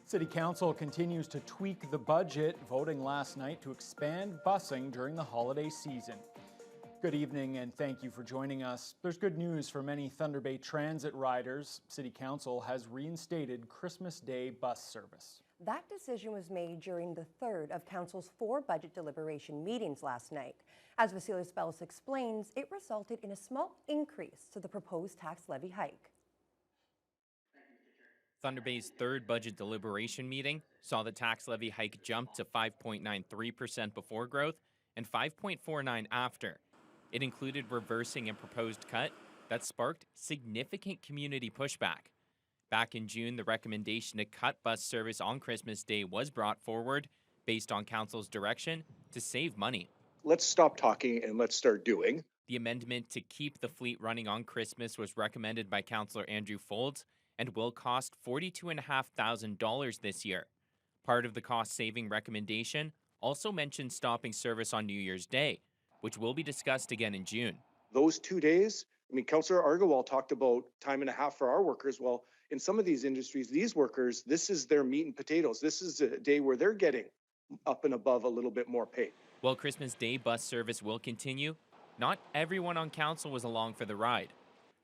City Council continues to tweak the budget, voting last night to expand busing during the holiday season. Good evening and thank you for joining us. There's good news for many Thunder Bay Transit riders. City Council has reinstated Christmas Day bus service. That decision was made during the third of Council's 4 budget deliberation meetings last night. As Vasilios Bellis explains, it resulted in a small increase to the proposed tax levy hike. Thunder Bay's third budget deliberation meeting saw the tax levy hike jump to 5.93% before growth and 5.49% after. It included reversing a proposed cut that sparked significant community pushback. Back in June, the recommendation to cut bus service on Christmas Day was brought forward based on Council's direction to save money. Let's stop talking and let's start doing. The amendment to keep the fleet running on Christmas was recommended by Councillor Andrew Folds and will cost $42,500 this year. Part of the cost-saving recommendation also mentions stopping service on New Year's Day, which will be discussed again in June. Those 2 days, Councillor Argowal talked about time and a half for our workers. Well, in some of these industries, these workers, this is their meat and potatoes. This is a day where they're getting up and above a little bit more pay. While Christmas Day bus service will continue, not everyone on council was along for the ride.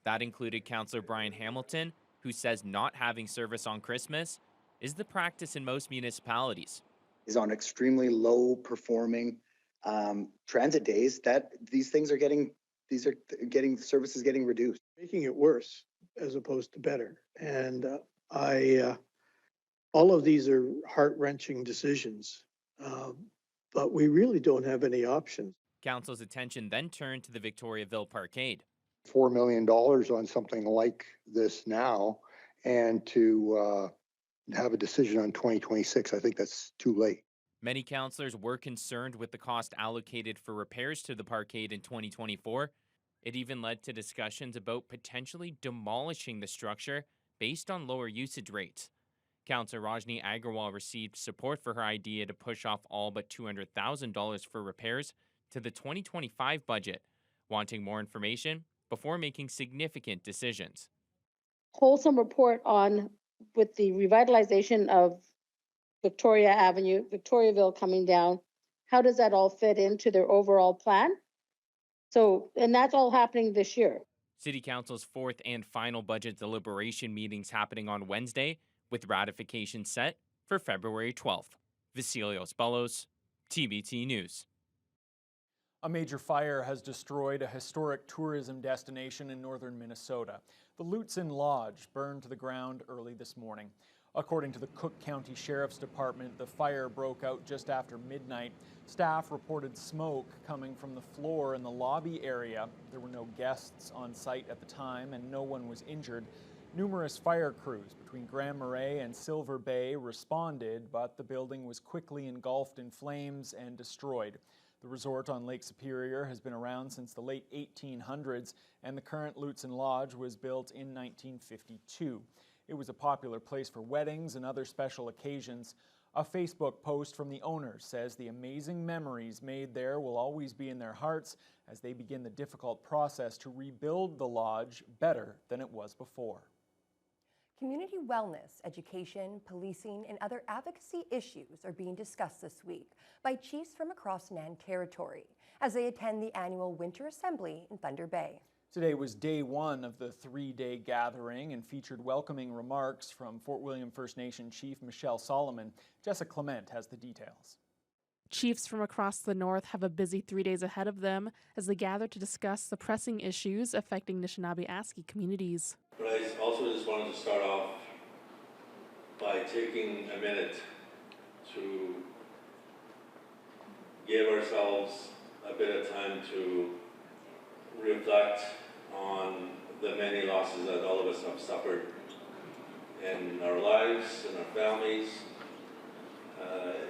That included Councillor Brian Hamilton, who says not having service on Christmas is the practice in most municipalities. Is on extremely low performing transit days that these services getting reduced. Making it worse as opposed to better. And all of these are heart-wrenching decisions, but we really don't have any options. Council's attention then turned to the Victoriaville Parkade. $4 million on something like this now, and to have a decision on 2026, I think that's too late. Many councillors were concerned with the cost allocated for repairs to the parkade in 2024. It even led to discussions about potentially demolishing the structure based on lower usage rates. Councillor Rajni Agrawal received support for her idea to push off all but $200,000 for repairs to the 2025 budget, wanting more information before making significant decisions. Wholesome report on with the revitalization of Victoria Avenue, Victoriaville coming down. How does that all fit into their overall plan? So, and that's all happening this year. City Council's fourth and final budget deliberation meetings happening on Wednesday, with ratification set for February 12th. Vasilios Bellis, TBT News. A major fire has destroyed a historic tourism destination in northern Minnesota. The Luts and Lodge burned to the ground early this morning. According to the Cook County Sheriff's Department, the fire broke out just after midnight. Staff reported smoke coming from the floor in the lobby area. There were no guests on site at the time and no one was injured. Numerous fire crews between Grand Marais and Silver Bay responded, but the building was quickly engulfed in flames and destroyed. The resort on Lake Superior has been around since the late 1800s, and the current Luts and Lodge was built in 1952. It was a popular place for weddings and other special occasions. A Facebook post from the owners says the amazing memories made there will always be in their hearts as they begin the difficult process to rebuild the lodge better than it was before. Community wellness, education, policing, and other advocacy issues are being discussed this week by chiefs from across Nan territory as they attend the annual Winter Assembly in Thunder Bay. Today was day one of the 3-day gathering and featured welcoming remarks from Fort William First Nation Chief Michelle Solomon. Jessica Clement has the details. Chiefs from across the north have a busy 3 days ahead of them as they gather to discuss the pressing issues affecting Anishinaabe-Aski communities. But I also just wanted to start off by taking a minute to give ourselves a bit of time to reflect on the many losses that all of us have suffered in our lives, in our families,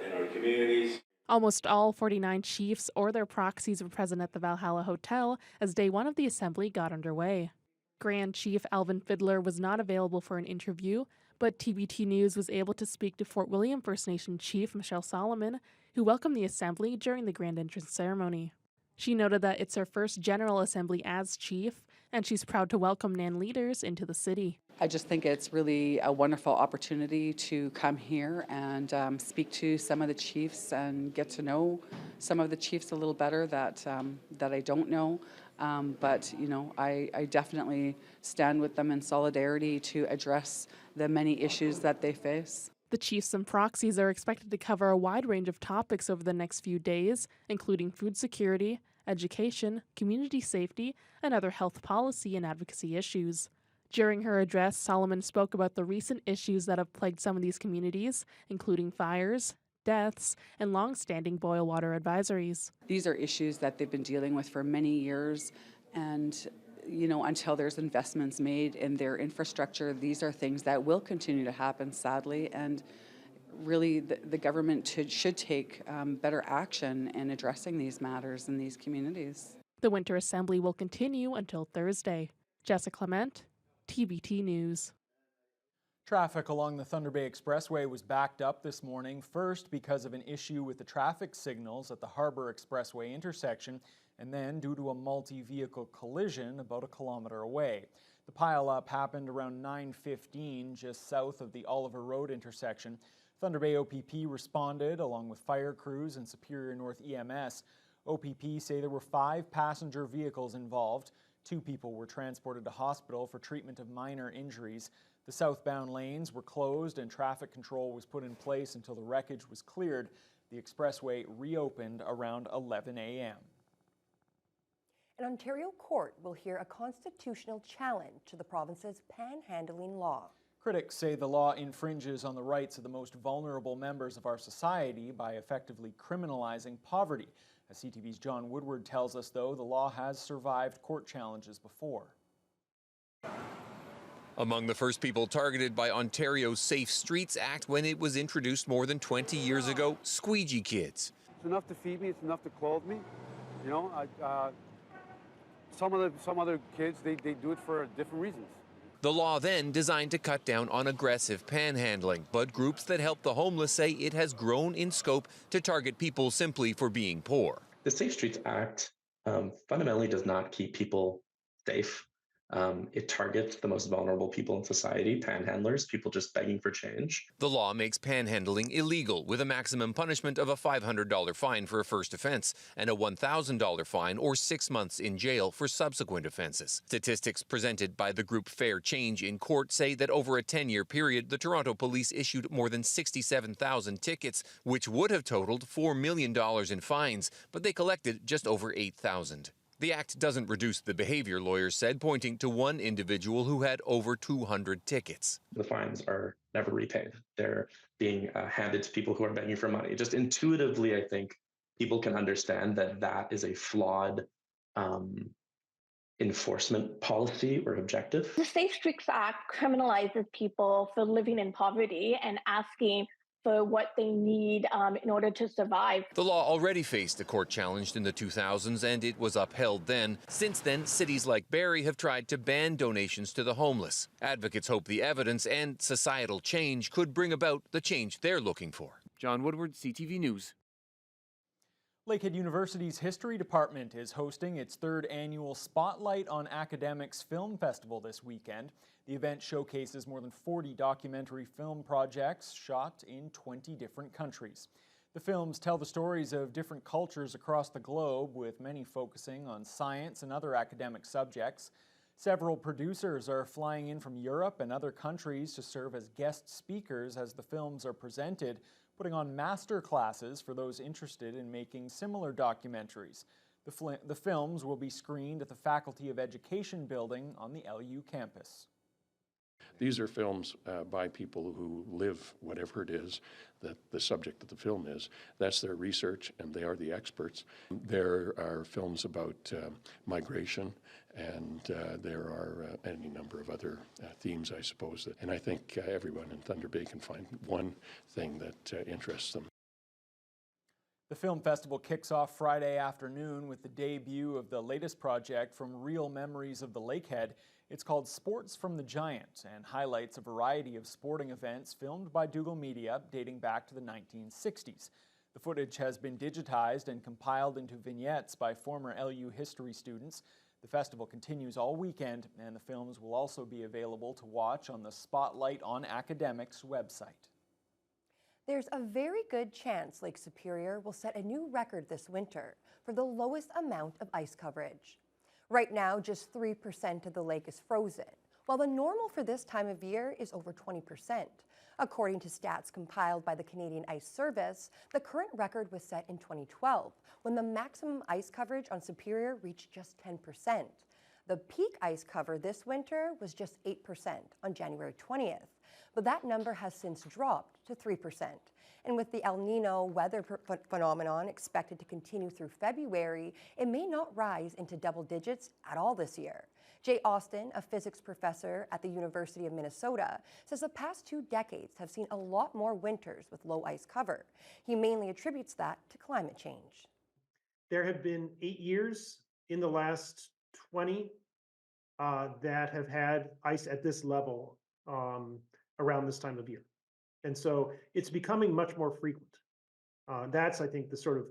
in our communities. Almost all 49 chiefs or their proxies were present at the Valhalla Hotel as day one of the assembly got underway. Grand Chief Alvin Fiddler was not available for an interview, but TBT News was able to speak to Fort William First Nation Chief Michelle Solomon, who welcomed the assembly during the grand entrance ceremony. She noted that it's her first General Assembly as chief, and she's proud to welcome Nan leaders into the city. I just think it's really a wonderful opportunity to come here and speak to some of the chiefs and get to know some of the chiefs a little better that I don't know. But you know, I definitely stand with them in solidarity to address the many issues that they face. The chiefs and proxies are expected to cover a wide range of topics over the next few days, including food security, education, community safety, and other health policy and advocacy issues. During her address, Solomon spoke about the recent issues that have plagued some of these communities, including fires, deaths, and long-standing boil water advisories. These are issues that they've been dealing with for many years, and you know, until there's investments made in their infrastructure, these are things that will continue to happen, sadly, and really the government should take better action in addressing these matters in these communities. The Winter Assembly will continue until Thursday. Jessica Clement, TBT News. Traffic along the Thunder Bay Expressway was backed up this morning, first because of an issue with the traffic signals at the Harbor Expressway intersection, and then due to a multi-vehicle collision about a kilometer away. The pileup happened around 9:15 just south of the Oliver Road intersection. Thunder Bay OPP responded along with fire crews and Superior North EMS. OPP say there were 5 passenger vehicles involved. 2 people were transported to hospital for treatment of minor injuries. The southbound lanes were closed and traffic control was put in place until the wreckage was cleared. The expressway reopened around 11 a.m. An Ontario court will hear a constitutional challenge to the province's panhandling law. Critics say the law infringes on the rights of the most vulnerable members of our society by effectively criminalizing poverty. As CTV's John Woodward tells us, though, the law has survived court challenges before. Among the first people targeted by Ontario's Safe Streets Act when it was introduced more than 20 years ago, squeegee kids. It's enough to feed me, it's enough to clothe me. You know, some other kids, they do it for different reasons. The law then designed to cut down on aggressive panhandling, but groups that help the homeless say it has grown in scope to target people simply for being poor. The Safe Streets Act fundamentally does not keep people safe. It targets the most vulnerable people in society, panhandlers, people just begging for change. The law makes panhandling illegal with a maximum punishment of a $500 fine for a first offense and a $1,000 fine or 6 months in jail for subsequent offenses. Statistics presented by the group Fair Change in court say that over a 10-year period, the Toronto Police issued more than 67,000 tickets, which would have totaled $4 million in fines, but they collected just over 8,000. The act doesn't reduce the behavior, lawyers said, pointing to one individual who had over 200 tickets. The fines are never repaid. They're being handed to people who are begging for money. Just intuitively, I think people can understand that that is a flawed enforcement policy or objective. The Safe Streets Act criminalizes people for living in poverty and asking for what they need in order to survive. The law already faced a court challenge in the 2000s, and it was upheld then. Since then, cities like Barrie have tried to ban donations to the homeless. Advocates hope the evidence and societal change could bring about the change they're looking for. John Woodward, CTV News. Lakehead University's History Department is hosting its 3rd annual Spotlight on Academics Film Festival this weekend. The event showcases more than 40 documentary film projects shot in 20 different countries. The films tell the stories of different cultures across the globe, with many focusing on science and other academic subjects. Several producers are flying in from Europe and other countries to serve as guest speakers as the films are presented, putting on master classes for those interested in making similar documentaries. The films will be screened at the Faculty of Education building on the LU campus. These are films by people who live whatever it is that the subject of the film is. That's their research, and they are the experts. There are films about migration, and there are any number of other themes, I suppose. And I think everyone in Thunder Bay can find one thing that interests them. The film festival kicks off Friday afternoon with the debut of the latest project from Real Memories of the Lakehead. It's called Sports from the Giant and highlights a variety of sporting events filmed by Dougal Media dating back to the 1960s. The footage has been digitized and compiled into vignettes by former LU history students. The festival continues all weekend, and the films will also be available to watch on the Spotlight on Academics website. There's a very good chance Lake Superior will set a new record this winter for the lowest amount of ice coverage. Right now, just 3% of the lake is frozen, while the normal for this time of year is over 20%. According to stats compiled by the Canadian Ice Service, the current record was set in 2012, when the maximum ice coverage on Superior reached just 10%. The peak ice cover this winter was just 8% on January 20th, but that number has since dropped to 3%. And with the El Nino weather phenomenon expected to continue through February, it may not rise into double digits at all this year. Jay Austin, a physics professor at the University of Minnesota, says the past 2 decades have seen a lot more winters with low ice cover. He mainly attributes that to climate change. There have been 8 years in the last 20 that have had ice at this level around this time of year. And so it's becoming much more frequent. That's, I think, the sort of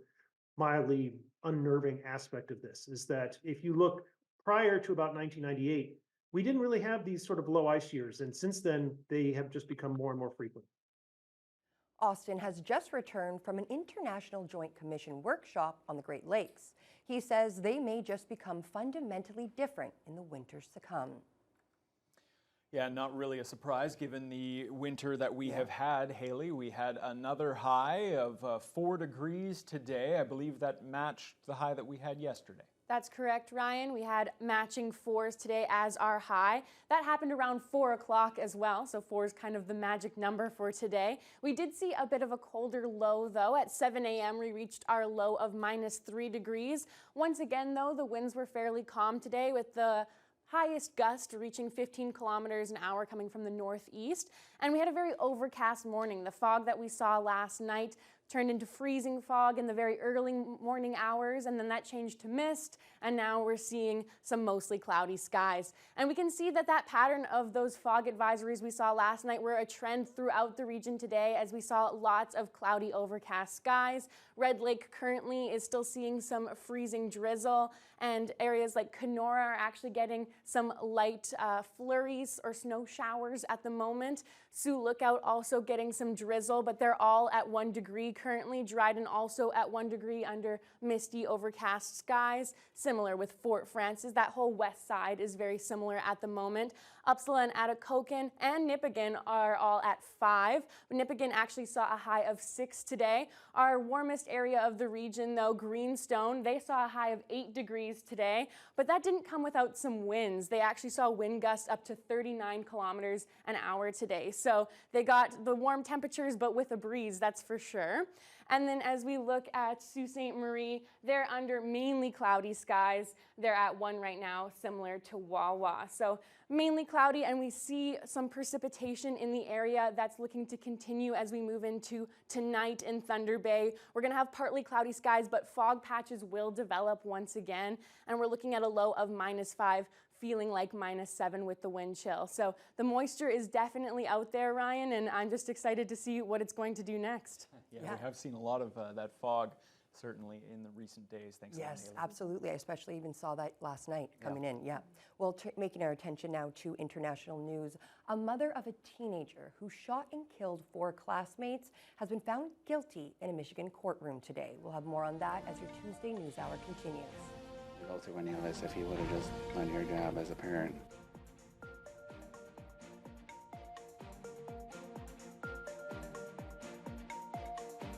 mildly unnerving aspect of this, is that if you look prior to about 1998, we didn't really have these sort of low ice years. And since then, they have just become more and more frequent. Austin has just returned from an International Joint Commission workshop on the Great Lakes. He says they may just become fundamentally different in the winters to come. Yeah, not really a surprise given the winter that we have had, Haley. We had another high of 4 degrees today. I believe that matched the high that we had yesterday. That's correct, Ryan. We had matching 4s today as our high. That happened around 4 o'clock as well, so 4 is kind of the magic number for today. We did see a bit of a colder low, though. At 7 a.m., we reached our low of -3 degrees. Once again, though, the winds were fairly calm today, with the highest gust reaching 15 kilometers an hour coming from the northeast. And we had a very overcast morning. The fog that we saw last night turned into freezing fog in the very early morning hours, and then that changed to mist, and now we're seeing some mostly cloudy skies. And we can see that that pattern of those fog advisories we saw last night were a trend throughout the region today, as we saw lots of cloudy overcast skies. Red Lake currently is still seeing some freezing drizzle, and areas like Kenora are actually getting some light flurries or snow showers at the moment. Sioux Lookout also getting some drizzle, but they're all at 1 degree currently. Dryden also at 1 degree under misty overcast skies. Similar with Fort Frances. That whole west side is very similar at the moment. Upsala and Atikokan and Nipigon are all at 5. Nipigon actually saw a high of 6 today. Our warmest area of the region, though, Greenstone, they saw a high of 8 degrees today, but that didn't come without some winds. They actually saw wind gusts up to 39 kilometers an hour today. So they got the warm temperatures, but with a breeze, that's for sure. And then as we look at Sault Ste. Marie, they're under mainly cloudy skies. They're at 1 right now, similar to Wawa. So mainly cloudy, and we see some precipitation in the area that's looking to continue as we move into tonight in Thunder Bay. We're going to have partly cloudy skies, but fog patches will develop once again, and we're looking at a low of -5, feeling like -7 with the wind chill. So the moisture is definitely out there, Ryan, and I'm just excited to see what it's going to do next. Yeah, we have seen a lot of that fog, certainly in the recent days. Thanks. Yes, absolutely. I especially even saw that last night coming in. Yeah. Well, making our attention now to international news. A mother of a teenager who shot and killed 4 classmates has been found guilty in a Michigan courtroom today. We'll have more on that as your Tuesday News Hour continues. Guilty when he was, if he would have just done your job as a parent.